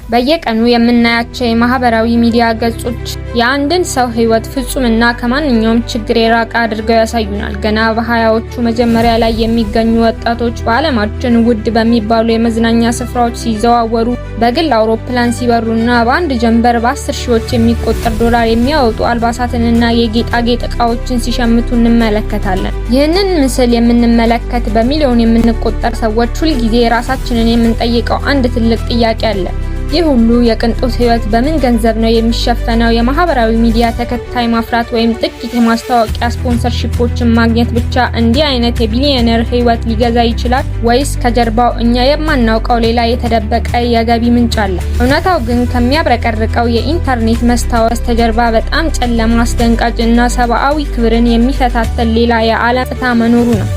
በየቀኑ የምናያቸው የማህበራዊ ሚዲያ ገጾች የአንድን ሰው ህይወት ፍጹምና ከማንኛውም ችግር የራቀ አድርገው ያሳዩናል። ገና በሀያዎቹ መጀመሪያ ላይ የሚገኙ ወጣቶች በዓለማችን ውድ በሚባሉ የመዝናኛ ስፍራዎች ሲዘዋወሩ፣ በግል አውሮፕላን ሲበሩና በአንድ ጀንበር በ10 ሺዎች የሚቆጠር ዶላር የሚያወጡ አልባሳትንና የጌጣጌጥ ዕቃዎችን ሲሸምቱ እንመለከታለን። ይህንን ምስል የምንመለከት በሚሊዮን የምንቆጠር ሰዎች ሁልጊዜ ራሳችንን የምንጠይቀው አንድ ትልቅ ጥያቄ አለ። ይህ ሁሉ የቅንጦት ህይወት በምን ገንዘብ ነው የሚሸፈነው? የማህበራዊ ሚዲያ ተከታይ ማፍራት ወይም ጥቂት የማስታወቂያ ስፖንሰርሺፖችን ማግኘት ብቻ እንዲህ አይነት የቢሊዮነር ህይወት ሊገዛ ይችላል? ወይስ ከጀርባው እኛ የማናውቀው ሌላ የተደበቀ የገቢ ምንጭ አለ? እውነታው ግን ከሚያብረቀርቀው የኢንተርኔት መስታወት በስተጀርባ በጣም ጨለማ፣ አስደንጋጭ እና ሰብአዊ ክብርን የሚፈታተን ሌላ የዓለም ፍታ መኖሩ ነው።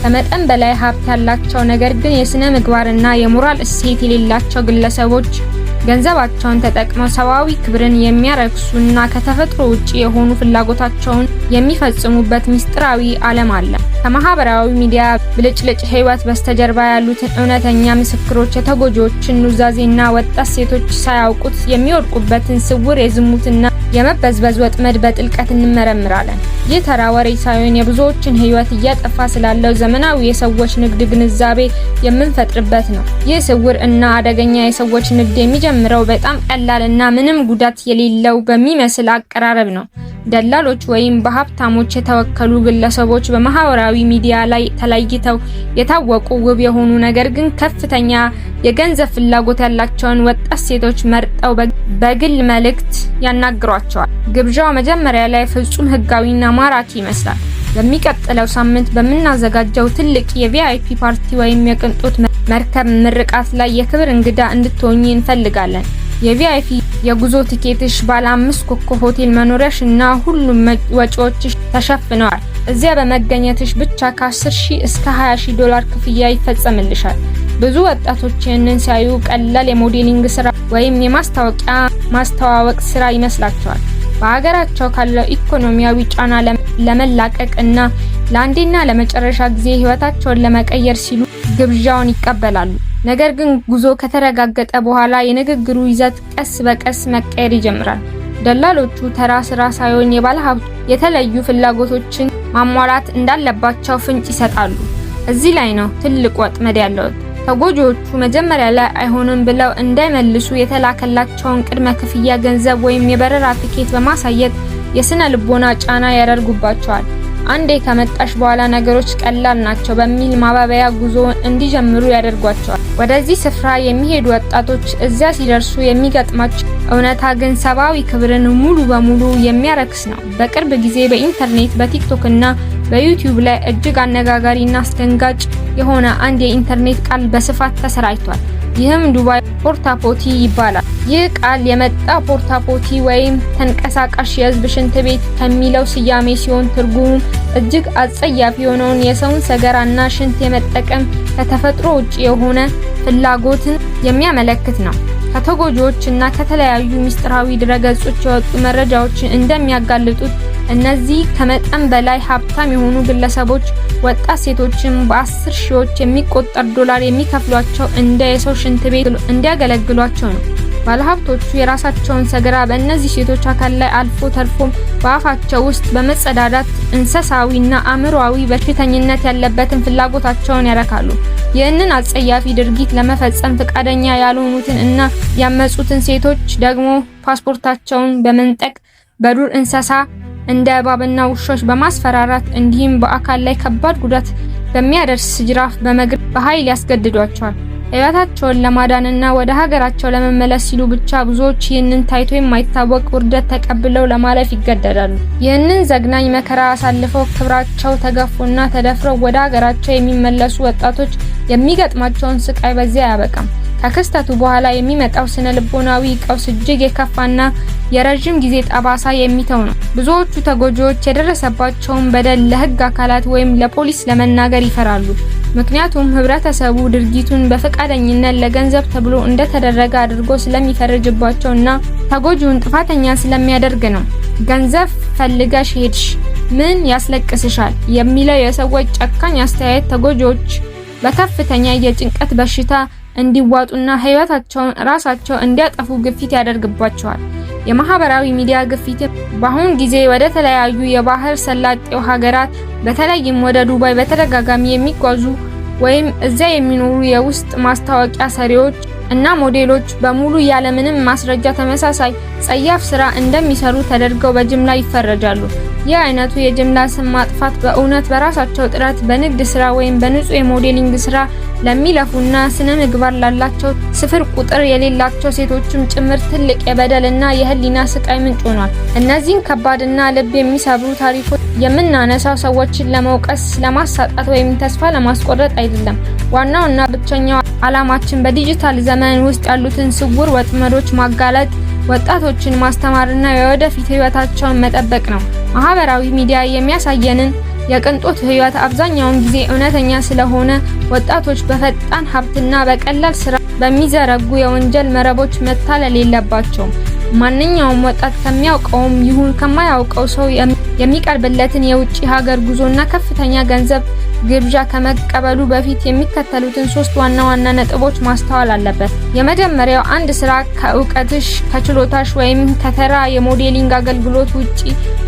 ከመጠን በላይ ሀብት ያላቸው ነገር ግን የስነ ምግባርና የሞራል እሴት የሌላቸው ግለሰቦች ገንዘባቸውን ተጠቅመው ሰብአዊ ክብርን የሚያረክሱና ከተፈጥሮ ውጪ የሆኑ ፍላጎታቸውን የሚፈጽሙበት ምስጢራዊ ዓለም አለ። ከማህበራዊ ሚዲያ ብልጭልጭ ህይወት በስተጀርባ ያሉትን እውነተኛ ምስክሮች፣ የተጎጂዎችን ኑዛዜና ወጣት ሴቶች ሳያውቁት የሚወድቁበትን ስውር የዝሙትና የመበዝበዝ ወጥመድ በጥልቀት እንመረምራለን። ይህ ተራ ወሬ ሳይሆን የብዙዎችን ህይወት እያጠፋ ስላለው ዘመናዊ የሰዎች ንግድ ግንዛቤ የምንፈጥርበት ነው። ይህ ስውር እና አደገኛ የሰዎች ንግድ የሚጀምረው በጣም ቀላልና ምንም ጉዳት የሌለው በሚመስል አቀራረብ ነው። ደላሎች ወይም በሀብታሞች የተወከሉ ግለሰቦች በማህበራዊ ሚዲያ ላይ ተለይተው የታወቁ ውብ የሆኑ ነገር ግን ከፍተኛ የገንዘብ ፍላጎት ያላቸውን ወጣት ሴቶች መርጠው በግል መልእክት ያናግሯቸዋል። ግብዣው መጀመሪያ ላይ ፍጹም ህጋዊና ማራኪ ይመስላል። በሚቀጥለው ሳምንት በምናዘጋጀው ትልቅ የቪአይፒ ፓርቲ ወይም የቅንጦት መርከብ ምርቃት ላይ የክብር እንግዳ እንድትሆኚ እንፈልጋለን። የቪአይፒ የጉዞ ቲኬትሽ፣ ባለ 5 ኮከብ ሆቴል መኖሪያሽ እና ሁሉም ወጪዎችሽ ተሸፍነዋል። እዚያ በመገኘትሽ ብቻ ከ10,000 እስከ 20,000 ዶላር ክፍያ ይፈጸምልሻል። ብዙ ወጣቶች ይህንን ሲያዩ ቀላል የሞዴሊንግ ስራ ወይም የማስታወቂያ ማስተዋወቅ ስራ ይመስላቸዋል። በሀገራቸው ካለው ኢኮኖሚያዊ ጫና ለመላቀቅ እና ለአንዴና ለመጨረሻ ጊዜ ህይወታቸውን ለመቀየር ሲሉ ግብዣውን ይቀበላሉ። ነገር ግን ጉዞ ከተረጋገጠ በኋላ የንግግሩ ይዘት ቀስ በቀስ መቀየር ይጀምራል። ደላሎቹ ተራ ስራ ሳይሆን የባለሀብቱ የተለዩ ፍላጎቶችን ማሟላት እንዳለባቸው ፍንጭ ይሰጣሉ። እዚህ ላይ ነው ትልቅ ወጥመድ ያለው። ተጎጂዎቹ መጀመሪያ ላይ አይሆንም ብለው እንዳይመልሱ የተላከላቸውን ቅድመ ክፍያ ገንዘብ ወይም የበረራ ትኬት በማሳየት የስነ ልቦና ጫና ያደርጉባቸዋል። አንዴ ከመጣሽ በኋላ ነገሮች ቀላል ናቸው በሚል ማባበያ ጉዞ እንዲጀምሩ ያደርጓቸዋል። ወደዚህ ስፍራ የሚሄዱ ወጣቶች እዚያ ሲደርሱ የሚገጥማቸው እውነታ ግን ሰብአዊ ክብርን ሙሉ በሙሉ የሚያረክስ ነው። በቅርብ ጊዜ በኢንተርኔት በቲክቶክ እና በዩቲዩብ ላይ እጅግ አነጋጋሪና አስደንጋጭ የሆነ አንድ የኢንተርኔት ቃል በስፋት ተሰራጭቷል። ይህም ዱባይ ፖርታፖቲ ይባላል። ይህ ቃል የመጣ ፖርታፖቲ ወይም ተንቀሳቃሽ የህዝብ ሽንት ቤት ከሚለው ስያሜ ሲሆን ትርጉሙም እጅግ አጸያፊ የሆነውን የሰውን ሰገራና ሽንት የመጠቀም ከተፈጥሮ ውጪ የሆነ ፍላጎትን የሚያመለክት ነው። ከተጎጂዎች እና ከተለያዩ ምስጢራዊ ድረገጾች የወጡ መረጃዎች እንደሚያጋልጡት እነዚህ ከመጠን በላይ ሀብታም የሆኑ ግለሰቦች ወጣት ሴቶችን በ10 ሺዎች የሚቆጠር ዶላር የሚከፍሏቸው እንደ የሰው ሽንት ቤት እንዲያገለግሏቸው ነው። ባለሀብቶቹ የራሳቸውን ሰገራ በእነዚህ ሴቶች አካል ላይ አልፎ ተርፎም በአፋቸው ውስጥ በመጸዳዳት እንስሳዊና አእምሮአዊ በሽተኝነት ያለበትን ፍላጎታቸውን ያረካሉ። ይህንን አጸያፊ ድርጊት ለመፈጸም ፈቃደኛ ያልሆኑትን እና ያመጹትን ሴቶች ደግሞ ፓስፖርታቸውን በመንጠቅ በዱር እንስሳ እንደ እባብና ውሾች በማስፈራራት እንዲሁም በአካል ላይ ከባድ ጉዳት በሚያደርስ ጅራፍ በመግረፍ በኃይል ያስገድዷቸዋል። ህይወታቸውን ለማዳንና ወደ ሀገራቸው ለመመለስ ሲሉ ብቻ ብዙዎች ይህንን ታይቶ የማይታወቅ ውርደት ተቀብለው ለማለፍ ይገደዳሉ። ይህንን ዘግናኝ መከራ አሳልፈው ክብራቸው ተገፎና ተደፍረው ወደ ሀገራቸው የሚመለሱ ወጣቶች የሚገጥማቸውን ስቃይ በዚያ አያበቃም። ከክስተቱ በኋላ የሚመጣው ስነ ልቦናዊ ቀውስ እጅግ የከፋና የረጅም ጊዜ ጠባሳ የሚተው ነው። ብዙዎቹ ተጎጂዎች የደረሰባቸውን በደል ለህግ አካላት ወይም ለፖሊስ ለመናገር ይፈራሉ። ምክንያቱም ህብረተሰቡ ድርጊቱን በፈቃደኝነት ለገንዘብ ተብሎ እንደተደረገ አድርጎ ስለሚፈርጅባቸውና ተጎጂውን ጥፋተኛ ስለሚያደርግ ነው። ገንዘብ ፈልገሽ ሄድሽ፣ ምን ያስለቅስሻል የሚለው የሰዎች ጨካኝ አስተያየት ተጎጂዎች በከፍተኛ የጭንቀት በሽታ እንዲዋጡና ህይወታቸውን ራሳቸው እንዲያጠፉ ግፊት ያደርግባቸዋል። የማህበራዊ ሚዲያ ግፊት በአሁን ጊዜ ወደ ተለያዩ የባህር ሰላጤው ሀገራት በተለይም ወደ ዱባይ በተደጋጋሚ የሚጓዙ ወይም እዚያ የሚኖሩ የውስጥ ማስታወቂያ ሰሪዎች እና ሞዴሎች በሙሉ ያለምንም ማስረጃ ተመሳሳይ ጸያፍ ስራ እንደሚሰሩ ተደርገው በጅምላ ይፈረጃሉ። ይህ አይነቱ የጅምላ ስም ማጥፋት በእውነት በራሳቸው ጥረት በንግድ ስራ ወይም በንጹህ የሞዴሊንግ ስራ ለሚለፉና ስነ ምግባር ላላቸው ስፍር ቁጥር የሌላቸው ሴቶችም ጭምር ትልቅ የበደልና የህሊና ስቃይ ምንጭ ሆኗል። እነዚህን ከባድና ልብ የሚሰብሩ ታሪኮች የምናነሳው ሰዎችን ለመውቀስ፣ ለማሳጣት ወይም ተስፋ ለማስቆረጥ አይደለም። ዋናውና ብቸኛው ዓላማችን በዲጂታል ዘመን ውስጥ ያሉትን ስውር ወጥመዶች ማጋለጥ፣ ወጣቶችን ማስተማርና የወደፊት ህይወታቸውን መጠበቅ ነው። ማህበራዊ ሚዲያ የሚያሳየንን የቅንጦት ህይወት አብዛኛውን ጊዜ እውነተኛ ስለሆነ ወጣቶች በፈጣን ሀብትና በቀላል ስራ በሚዘረጉ የወንጀል መረቦች መታለል የለባቸውም። ማንኛውም ወጣት ከሚያውቀውም ይሁን ከማያውቀው ሰው የሚቀርብለትን የውጭ ሀገር ጉዞና ከፍተኛ ገንዘብ ግብዣ ከመቀበሉ በፊት የሚከተሉትን 3 ዋና ዋና ነጥቦች ማስተዋል አለበት። የመጀመሪያው፣ አንድ ስራ ከእውቀትሽ፣ ከችሎታሽ ወይም ከተራ የሞዴሊንግ አገልግሎት ውጪ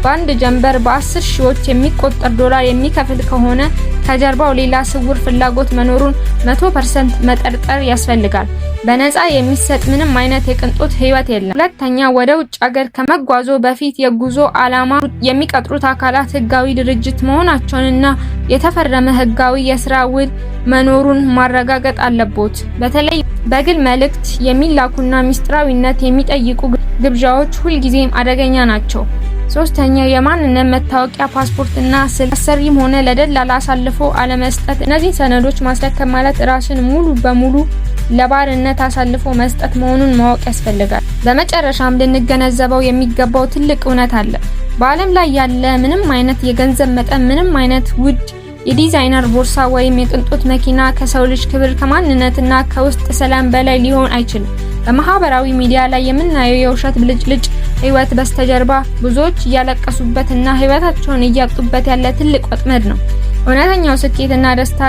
በአንድ ጀንበር በ10 ሺዎች የሚቆጠር ዶላር የሚከፍል ከሆነ ከጀርባው ሌላ ስውር ፍላጎት መኖሩን 100% መጠርጠር ያስፈልጋል። በነፃ የሚሰጥ ምንም አይነት የቅንጦት ህይወት የለም። ሁለተኛ፣ ወደ ውጭ ሀገር ከመጓዞ በፊት የጉዞ ዓላማ የሚቀጥሩት አካላት ህጋዊ ድርጅት መሆናቸውንና የተፈረመ ህጋዊ የስራ ውል መኖሩን ማረጋገጥ አለቦት። በተለይ በግል መልእክት የሚላኩና ሚስጥራዊነት የሚጠይቁ ግብዣዎች ሁልጊዜም አደገኛ ናቸው። ሶስተኛው፣ የማንነት መታወቂያ፣ ፓስፖርትና አሰሪም ሆነ ለደላላ አሳልፎ አለመስጠት። እነዚህ ሰነዶች ማስረከብ ማለት ራስን ሙሉ በሙሉ ለባርነት አሳልፎ መስጠት መሆኑን ማወቅ ያስፈልጋል። በመጨረሻም ልንገነዘበው የሚገባው ትልቅ እውነት አለ። በዓለም ላይ ያለ ምንም አይነት የገንዘብ መጠን፣ ምንም አይነት ውድ የዲዛይነር ቦርሳ ወይም የቅንጦት መኪና ከሰው ልጅ ክብር፣ ከማንነትና ከውስጥ ሰላም በላይ ሊሆን አይችልም። በማህበራዊ ሚዲያ ላይ የምናየው የውሸት ብልጭልጭ ህይወት በስተጀርባ ብዙዎች እያለቀሱበትና ህይወታቸውን እያጡበት ያለ ትልቅ ወጥመድ ነው። እውነተኛው ስኬትና ደስታ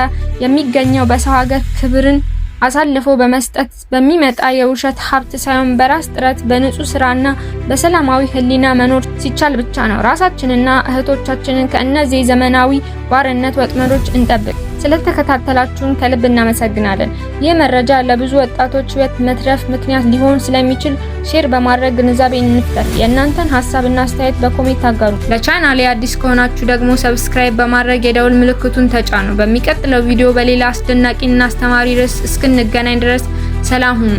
የሚገኘው በሰው ሀገር ክብርን አሳልፎ በመስጠት በሚመጣ የውሸት ሀብት ሳይሆን በራስ ጥረት፣ በንጹህ ስራና በሰላማዊ ህሊና መኖር ሲቻል ብቻ ነው። ራሳችንና እህቶቻችንን ከእነዚህ ዘመናዊ ባርነት ወጥመዶች እንጠብቅ። ስለተከታተላችሁን ከልብ እናመሰግናለን። ይህ መረጃ ለብዙ ወጣቶች ህይወት መትረፍ ምክንያት ሊሆን ስለሚችል ሼር በማድረግ ግንዛቤ እንፍጠር። የእናንተን ሀሳብና አስተያየት በኮሜንት አጋሩ። ለቻናሌ አዲስ ከሆናችሁ ደግሞ ሰብስክራይብ በማድረግ የደውል ምልክቱን ተጫኑ። በሚቀጥለው ቪዲዮ በሌላ አስደናቂና አስተማሪ ርዕስ እስክንገናኝ ድረስ ሰላም ሁኑ።